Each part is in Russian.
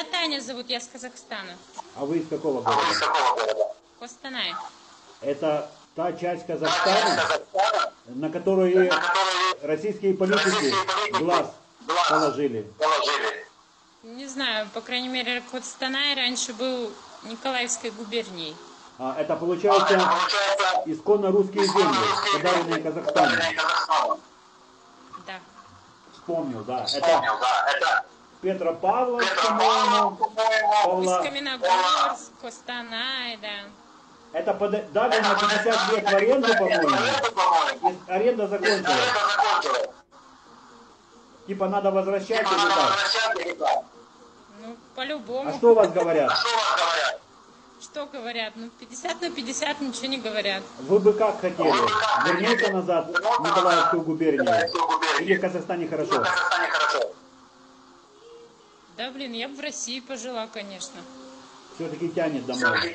Таня зовут, я с Казахстана. А вы из какого города? Костанай. Это та часть Казахстана, на которую российские политики глаз положили. Не знаю, по крайней мере, Костанай раньше был Николаевской губернией. А это получается исконно русские земли, подаренные Казахстану. Да. Вспомнил, да. Это Петропавловск, по-моему, Из Каменогорск, Костанай, да. Это дали на 50 лет в аренду, по-моему, и аренда закончилась. Типа надо возвращать или как? Ну, по-любому. А что у вас говорят? Что говорят? Ну, 50 на 50 ничего не говорят. Вы бы как хотели? Вернуться назад в Николаевскую губернию? Или в Казахстане хорошо? Да, блин, я бы в России пожила, конечно. Все-таки тянет домой.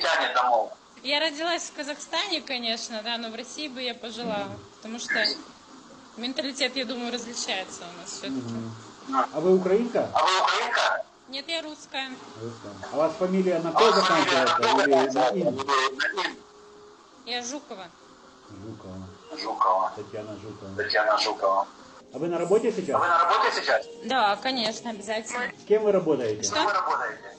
Я родилась в Казахстане, конечно, да, но в России бы я пожила. Потому что менталитет, я думаю, различается у нас все-таки. А вы украинка? Нет, я русская. А у вас фамилия на «ко» заканчивается или на «ин»? Я Жукова. Жукова. Татьяна Жукова. А вы на работе сейчас? Да, конечно, обязательно. С кем вы работаете? Что?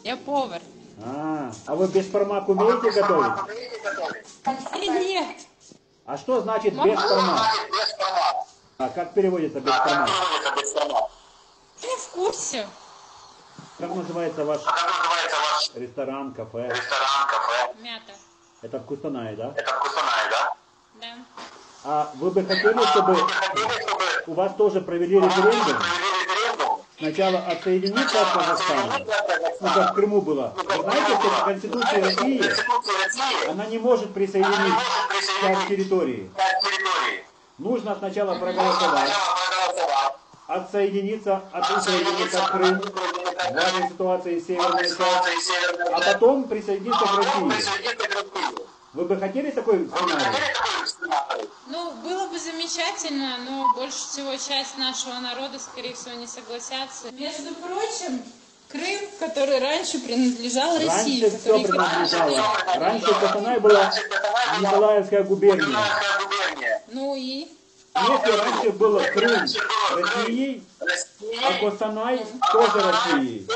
Я повар. А вы бешпармак умеете готовить? Нет. А что значит бешпармак? А как переводится бешпармак? Я в курсе. Как называется ваш ресторан, кафе? Мята. Это в Костанае, да? Да. А вы бы хотели, чтобы у вас тоже провели референдум? Сначала отсоединиться от Казахстана, ну как в Крыму было. Вы знаете, что в Конституции России она не может присоединить часть территории. Нужно сначала проголосовать, отсоединиться от Крыма, в данной ситуации северная часть, а потом присоединиться к России. Вы бы хотели такой сценарий? Ну, было бы замечательно, но больше всего часть нашего народа, скорее всего, не согласятся. Между прочим, Крым, который раньше принадлежал России. Раньше все принадлежало. Раньше Костанай была Николаевская губерния. Ну и? Если раньше было Крым Россией, а Костанай тоже Россией,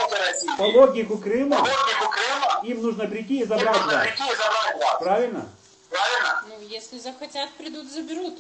по логику Крыма им нужно прийти и забрать вас. Правильно? Ну, если захотят, придут, заберут.